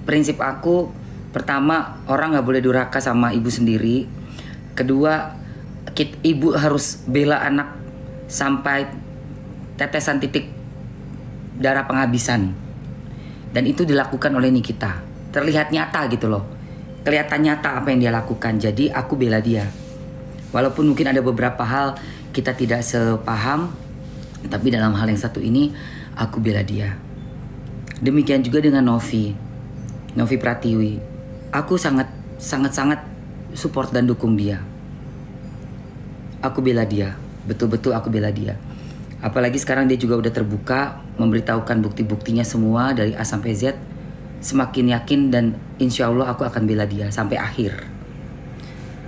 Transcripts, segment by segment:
Prinsip aku, pertama, orang nggak boleh durhaka sama ibu sendiri. Kedua, ibu harus bela anak sampai tetesan titik darah penghabisan. Dan itu dilakukan oleh Nikita. Terlihat nyata gitu loh. Kelihatan nyata apa yang dia lakukan. Jadi aku bela dia. Walaupun mungkin ada beberapa hal kita tidak sepaham, tapi dalam hal yang satu ini aku bela dia. Demikian juga dengan Novi Pratiwi. Aku sangat support dan dukung dia. Aku bela dia, betul-betul aku bela dia. Apalagi sekarang dia juga udah terbuka, memberitahukan bukti-buktinya semua dari A sampai Z. Semakin yakin dan insya Allah aku akan bela dia sampai akhir.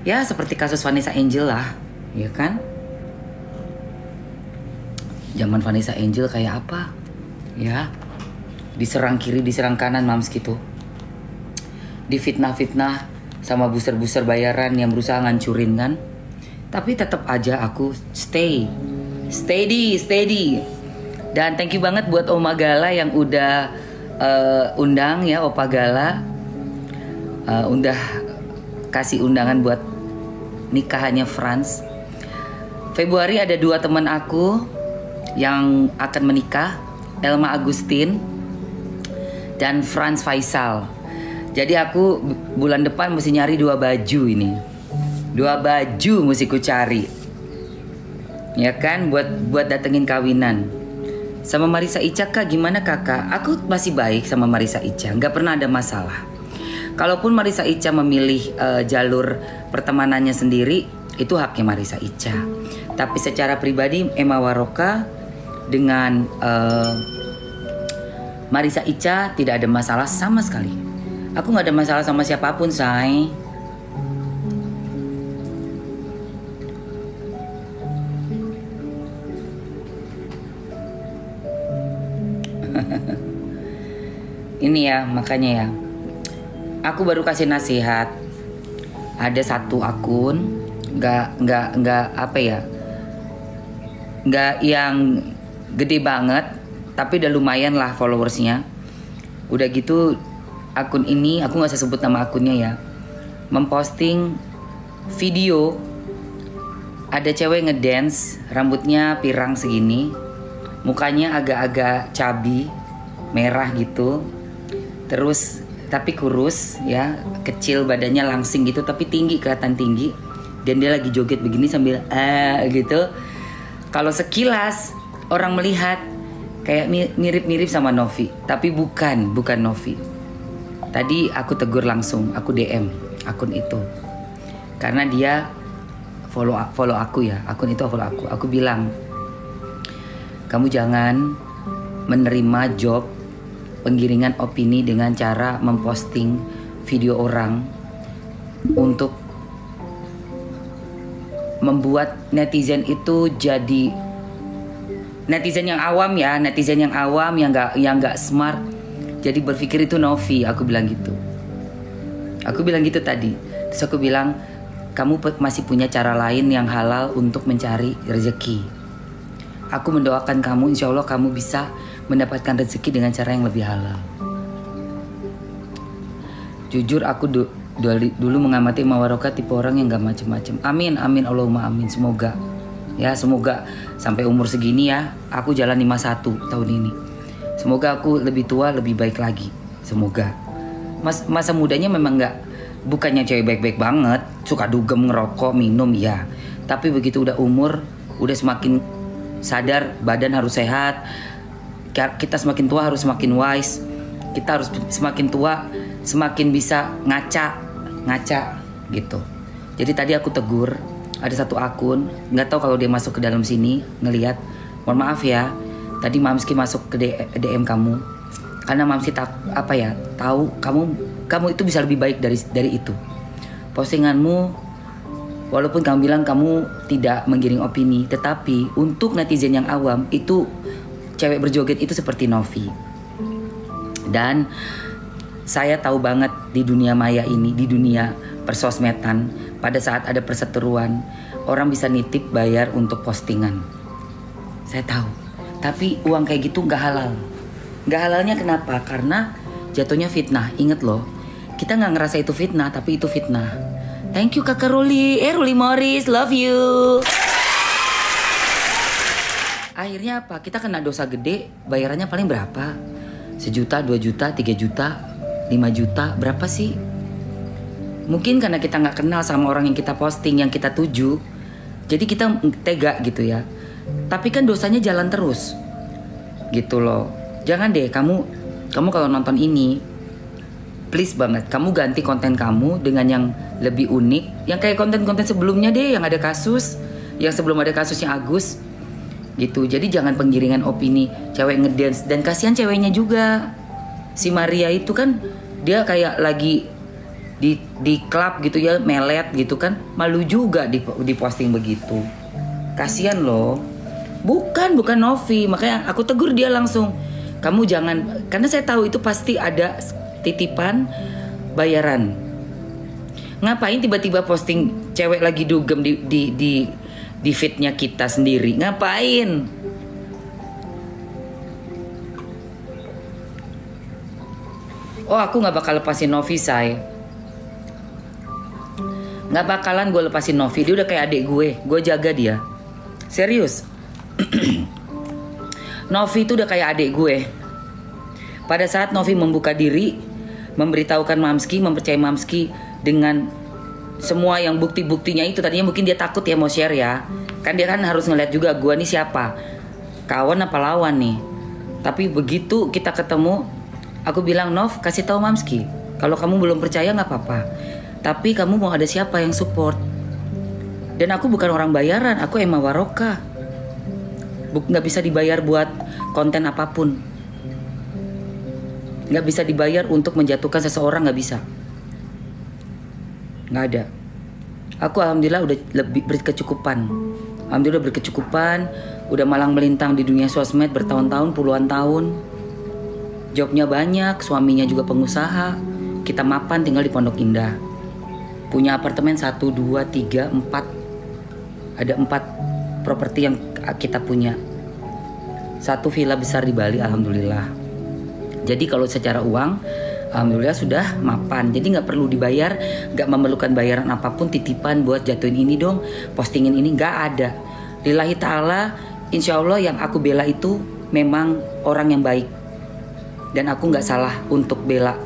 Ya seperti kasus Vanessa Angel lah, ya kan? Zaman Vanessa Angel kayak apa? Ya, diserang kiri, diserang kanan mams gitu. Difitnah-fitnah sama buser-buser bayaran yang berusaha ngancurin kan. Tapi tetap aja aku steady. Dan thank you banget buat Oma Gala yang udah undang ya, Opa Gala. Udah kasih undangan buat nikahannya Franz. Februari ada 2 teman aku yang akan menikah, Elma Agustin dan Franz Faisal. Jadi aku bulan depan mesti nyari 2 baju ini. 2 baju mesti ku cari. Ya kan, buat datengin kawinan. Sama Marissa Ica, Kak, gimana kakak? Aku masih baik sama Marissa Ica, nggak pernah ada masalah. Kalaupun Marissa Ica memilih jalur pertemanannya sendiri, itu haknya Marissa Ica. Tapi secara pribadi Emma Waroka dengan Marissa Ica tidak ada masalah sama sekali. Aku nggak ada masalah sama siapapun, say. Ini ya, makanya ya, aku baru kasih nasihat. Ada 1 akun, nggak apa ya, nggak yang gede banget, tapi udah lumayan lah followersnya. Udah gitu akun ini, aku nggak usah sebut nama akunnya ya, memposting video ada cewek ngedance, rambutnya pirang segini, mukanya agak-agak cabi, merah gitu, terus tapi kurus ya, kecil badannya langsing gitu, tapi tinggi, kelihatan tinggi, dan dia lagi joget begini sambil gitu. Kalau sekilas orang melihat kayak mirip-mirip sama Novi, tapi bukan Novi. Tadi aku tegur langsung, aku DM akun itu karena dia follow aku ya, akun itu follow aku. Aku bilang, kamu jangan menerima job penggiringan opini dengan cara memposting video orang untuk membuat netizen itu jadi netizen yang awam ya, netizen yang awam yang nggak smart. Jadi berpikir itu Novi, aku bilang gitu. Aku bilang gitu tadi. Terus aku bilang, kamu masih punya cara lain yang halal untuk mencari rezeki. Aku mendoakan kamu, insya Allah kamu bisa mendapatkan rezeki dengan cara yang lebih halal. Jujur aku dulu mengamati Mawaroka tipe orang yang gak macem-macem. Amin, Allahumma amin. Semoga ya, semoga sampai umur segini ya, aku jalan 51 tahun ini. Semoga aku lebih tua, lebih baik lagi. Semoga. Masa mudanya memang bukannya cewek baik-baik banget, suka dugem, ngerokok, minum ya. Tapi begitu udah umur, udah semakin sadar badan harus sehat. Kita semakin tua harus semakin wise. Kita harus semakin tua semakin bisa ngaca gitu. Jadi tadi aku tegur, ada 1 akun, nggak tahu kalau dia masuk ke dalam sini ngelihat. Mohon maaf ya, tadi Mamski masuk ke DM kamu karena Mamski tahu kamu itu bisa lebih baik dari itu. Postinganmu, walaupun kamu bilang kamu tidak menggiring opini, tetapi untuk netizen yang awam itu cewek berjoget itu seperti Novi. Dan saya tahu banget di dunia maya ini, di dunia persosmedan, pada saat ada perseteruan, orang bisa nitip bayar untuk postingan. Saya tahu. Tapi uang kayak gitu nggak halal. Nggak halalnya kenapa? Karena jatuhnya fitnah. Ingat loh, kita nggak ngerasa itu fitnah, tapi itu fitnah. Thank you kakak Ruli, Ruli Morris, love you. Akhirnya apa? Kita kena dosa gede, bayarannya paling berapa? 1 juta, 2 juta, 3 juta, 5 juta, berapa sih? Mungkin karena kita nggak kenal sama orang yang kita posting, yang kita tuju, jadi kita tega gitu ya. Tapi kan dosanya jalan terus, gitu loh. Jangan deh kamu kalau nonton ini, please banget, kamu ganti konten kamu dengan yang lebih unik, yang kayak konten-konten sebelumnya deh, yang ada kasus, yang sebelum ada kasusnya Agus. Gitu. Jadi jangan penggiringan opini cewek ngedance, dan kasihan ceweknya juga. Si Maria itu kan dia kayak lagi di klub gitu ya, melet gitu kan, malu juga di posting begitu. Kasihan loh. Bukan Novi, makanya aku tegur dia langsung. Kamu jangan, karena saya tahu itu pasti ada titipan bayaran. Ngapain tiba-tiba posting cewek lagi dugem di feednya kita sendiri? Ngapain? Oh, aku gak bakal lepasin Novi, say. Gak bakalan gue lepasin Novi. Dia udah kayak adik gue jaga dia. Serius. Novi itu udah kayak adik gue. Pada saat Novi membuka diri, memberitahukan Mamski, mempercayai Mamski dengan semua yang bukti-buktinya itu, tadinya mungkin dia takut ya mau share ya. Kan dia kan harus ngeliat juga gue nih siapa, kawan apa lawan nih. Tapi begitu kita ketemu, aku bilang, Nov, kasih tahu Mamski, kalau kamu belum percaya nggak apa-apa, tapi kamu mau ada siapa yang support. Dan aku bukan orang bayaran, aku Emma Waroka, nggak bisa dibayar buat konten apapun, nggak bisa dibayar untuk menjatuhkan seseorang, nggak bisa. Nggak ada. Aku alhamdulillah udah lebih berkecukupan. Alhamdulillah berkecukupan, udah malang melintang di dunia sosmed bertahun-tahun, puluhan tahun. Jobnya banyak, suaminya juga pengusaha. Kita mapan tinggal di Pondok Indah. Punya apartemen 1, 2, 3, 4. Ada 4 properti yang kita punya. 1 villa besar di Bali, alhamdulillah. Jadi kalau secara uang, alhamdulillah sudah mapan, jadi nggak perlu dibayar, nggak memerlukan bayaran apapun, titipan buat jatuhin ini dong, postingin ini, nggak ada. Lillahi ta'ala, insya Allah yang aku bela itu memang orang yang baik. Dan aku nggak salah untuk bela,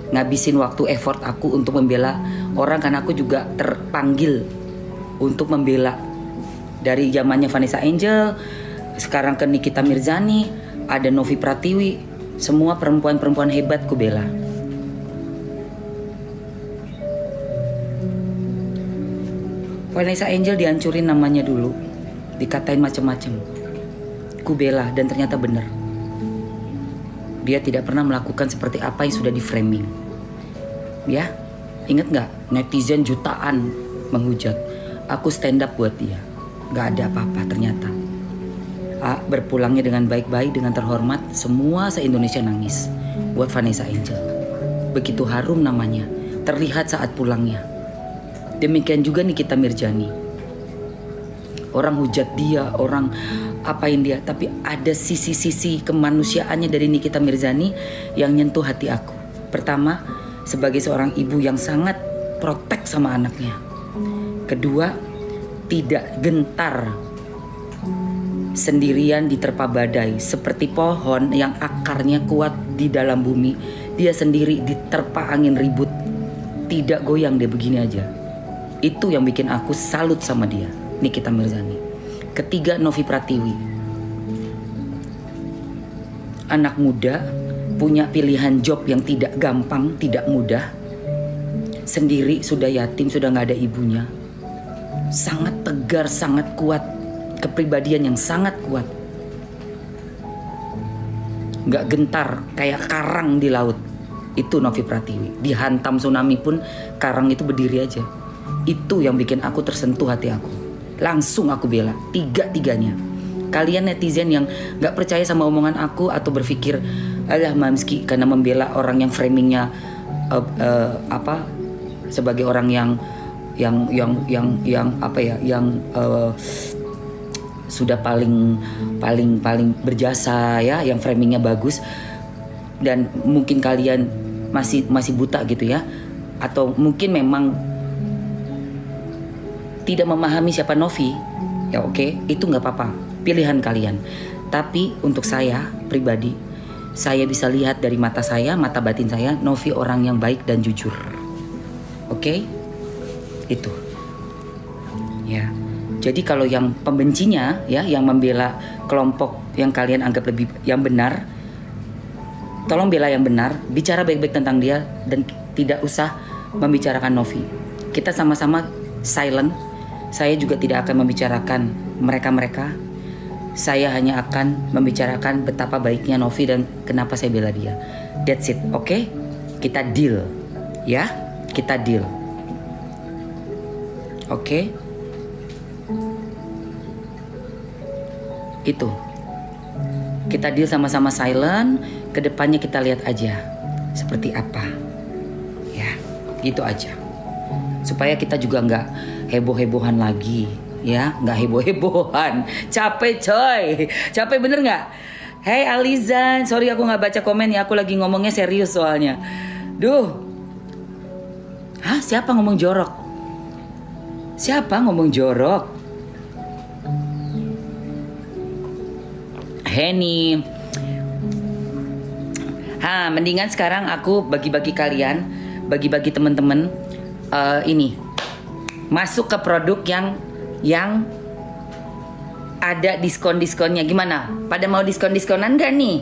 ngabisin waktu effort aku untuk membela orang, karena aku juga terpanggil untuk membela. Dari zamannya Vanessa Angel, sekarang ke Nikita Mirzani, ada Novi Pratiwi, semua perempuan-perempuan hebat ku bela. Vanessa Angel dihancurin namanya dulu, dikatain macem-macem. Ku bela dan ternyata benar. Dia tidak pernah melakukan seperti apa yang sudah di framing. Ya, ingat nggak? Netizen jutaan menghujat. Aku stand up buat dia. Nggak ada apa-apa ternyata. Berpulangnya dengan baik-baik, dengan terhormat. Semua se-Indonesia nangis buat Vanessa Angel. Begitu harum namanya, terlihat saat pulangnya. Demikian juga Nikita Mirzani. Orang hujat dia, orang apain dia, tapi ada sisi-sisi kemanusiaannya dari Nikita Mirzani yang nyentuh hati aku. Pertama, sebagai seorang ibu yang sangat protek sama anaknya. Kedua, tidak gentar sendirian diterpa badai, seperti pohon yang akarnya kuat di dalam bumi. Dia sendiri diterpa angin ribut, tidak goyang, dia begini aja. Itu yang bikin aku salut sama dia, Nikita Mirzani. Ketiga, Novi Pratiwi. Anak muda, punya pilihan job yang tidak gampang, tidak mudah. Sendiri, sudah yatim, sudah gak ada ibunya. Sangat tegar, sangat kuat. Kepribadian yang sangat kuat. Gak gentar, kayak karang di laut. Itu Novi Pratiwi. Dihantam tsunami pun karang itu berdiri aja. Itu yang bikin aku tersentuh hati aku. Langsung aku bela, tiga-tiganya. Kalian netizen yang gak percaya sama omongan aku atau berpikir, alah Mamski karena membela orang yang framingnya sebagai orang yang sudah paling berjasa ya, yang framingnya bagus. dan mungkin kalian masih buta gitu ya, atau mungkin memang tidak memahami siapa Novi, ya oke, itu nggak apa-apa, pilihan kalian. Tapi untuk saya pribadi, saya bisa lihat dari mata saya, mata batin saya, Novi orang yang baik dan jujur. Oke? Itu. Ya. Jadi kalau yang pembencinya ya, yang membela kelompok yang kalian anggap lebih yang benar, tolong bela yang benar, bicara baik-baik tentang dia dan tidak usah membicarakan Novi. Kita sama-sama silent. Saya juga tidak akan membicarakan mereka-mereka. Saya hanya akan membicarakan betapa baiknya Novi dan kenapa saya bela dia. That's it, oke? Kita deal, ya? Kita deal, oke? Itu. Kita deal sama-sama silent. Kedepannya kita lihat aja seperti apa, ya? Gitu aja. Supaya kita juga nggak heboh-hebohan lagi, ya, nggak heboh-hebohan. Capek coy, capek bener nggak? Hey Alizan, sorry aku nggak baca komen ya, aku lagi ngomongnya serius soalnya. Duh, hah, siapa ngomong jorok? Siapa ngomong jorok? Henny, mendingan sekarang aku bagi-bagi kalian, bagi-bagi temen-temen, ini masuk ke produk yang ada diskon-diskonnya. Gimana? Pada mau diskon-diskonan gak nih?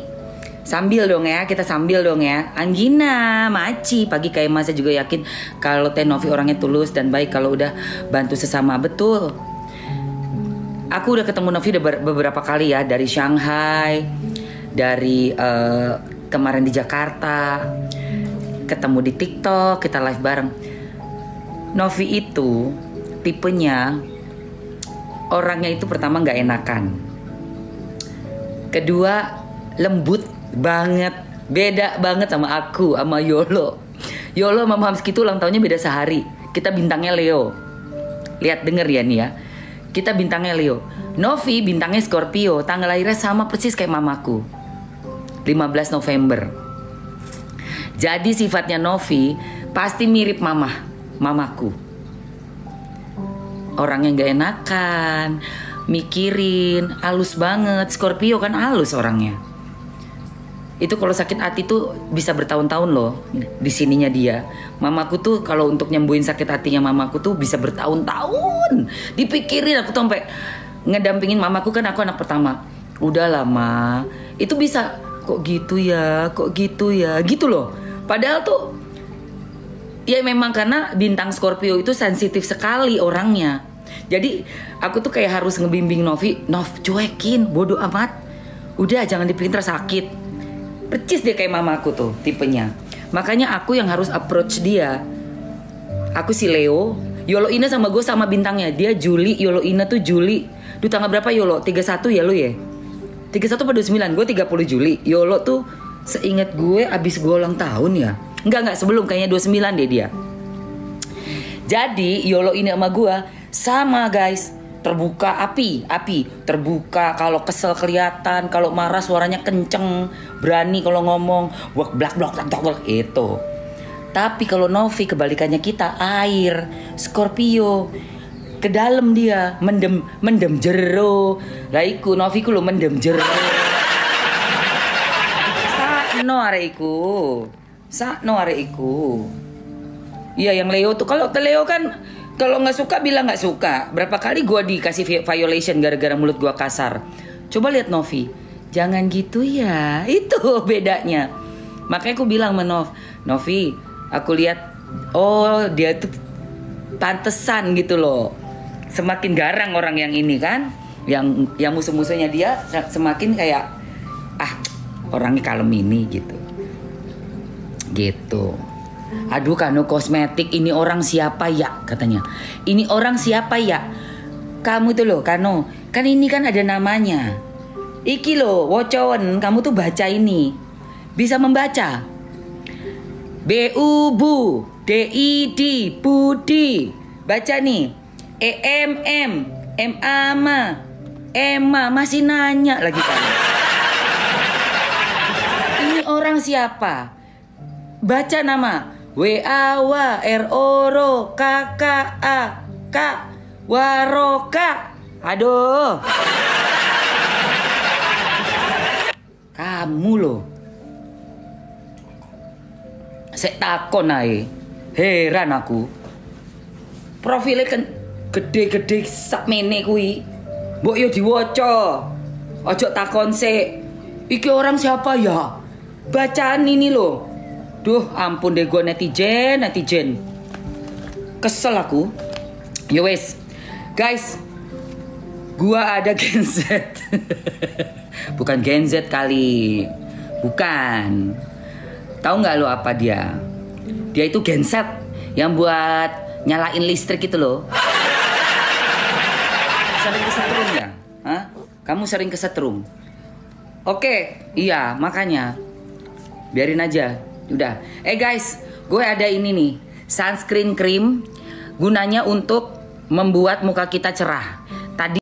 Sambil dong ya, kita sambil dong ya. Anggina, Maci, pagi kayak Mas juga yakin kalau Teh Novi orangnya tulus dan baik kalau udah bantu sesama. Betul. Aku udah ketemu Novi beberapa kali ya, dari Shanghai, dari kemarin di Jakarta, ketemu di TikTok, kita live bareng. Novi itu tipenya orangnya itu pertama nggak enakan, kedua lembut banget, beda banget sama aku, sama Yolo. Yolo sama Hamski itu ulang tahunnya beda sehari. Kita bintangnya Leo. Lihat denger ya nih ya. Kita bintangnya Leo. Novi bintangnya Scorpio. Tanggal lahirnya sama persis kayak mamaku. 15 November. Jadi sifatnya Novi pasti mirip mamaku. Orangnya gak enakan, mikirin, halus banget. Scorpio kan halus orangnya. Itu kalau sakit hati tuh bisa bertahun-tahun loh di sininya dia. Mamaku tuh kalau untuk nyembuhin sakit hatinya mamaku tuh bisa bertahun-tahun. Dipikirin, aku tuh sampai ngedampingin mamaku, kan aku anak pertama. Udah lama, itu bisa kok gitu ya, gitu loh. Padahal tuh ya memang karena bintang Scorpio itu sensitif sekali orangnya. Jadi aku tuh kayak harus ngebimbing Novi, Nov cuekin, bodoh amat. Udah jangan dipikirin sakit. Percis dia kayak mamaku tuh tipenya. Makanya aku yang harus approach dia. Aku si Leo, Yolo Ina sama gue sama bintangnya. Dia Juli, Yolo Ina tuh Juli. Duh tanggal berapa Yolo? 31 ya lo ya? 31 pada 29, gue 30 Juli. Yolo tuh seingat gue abis gue ulang tahun ya. Enggak sebelum, kayaknya 29 deh dia. Jadi Yolo ini sama gue sama guys. Terbuka api, terbuka, kalau kesel kelihatan, kalau marah suaranya kenceng, berani kalau ngomong, blak itu. Tapi kalau Novi kebalikannya kita, air, Scorpio, ke dalam dia, mendem jero. Lah iku Novi ku lo mendem jero. Sakno arek iku. Iya yang Leo tuh, kalau Leo kan kalau nggak suka bilang nggak suka. Berapa kali gue dikasih violation gara-gara mulut gue kasar. Coba lihat Novi, jangan gitu ya. Itu bedanya. Makanya aku bilang sama Novi, aku lihat, oh dia tuh pantesan gitu loh. Semakin garang orang yang ini kan, yang musuh-musuhnya dia semakin kayak orangnya kalem ini gitu. Aduh Kano kosmetik, ini orang siapa ya katanya. Ini orang siapa ya? Kamu tuh loh Kano, kan ini kan ada namanya. Iki loh Wocon, kamu tuh baca ini. Bisa membaca. B-U-Bu D-I-D Budi. Baca nih. E-M-M M-A-M-A Emma, masih nanya lagi kan. Ini orang siapa? Baca nama. W-A-W-R-O-R-O-K-K-A-K Waroka. Aduh. Kamu loh. Sek takon ae. Heran aku. Profilnya kan gede-gede sak mene kuwi. Mbok yo diwaca. Ojo takon sik. Iki orang siapa ya? Bacaan ini loh. Duh, ampun deh gue netizen. Kesel aku. Yo wes. Guys, gua ada Gen Z. Bukan Gen Z kali. Bukan. Tahu nggak lo apa dia? Dia itu Gen Z yang buat nyalain listrik itu loh. Sering kesetrum ya? Hah? Kamu sering kesetrum? Oke, iya makanya biarin aja. Udah. Guys, gue ada ini nih, sunscreen cream, gunanya untuk membuat muka kita cerah. Tadi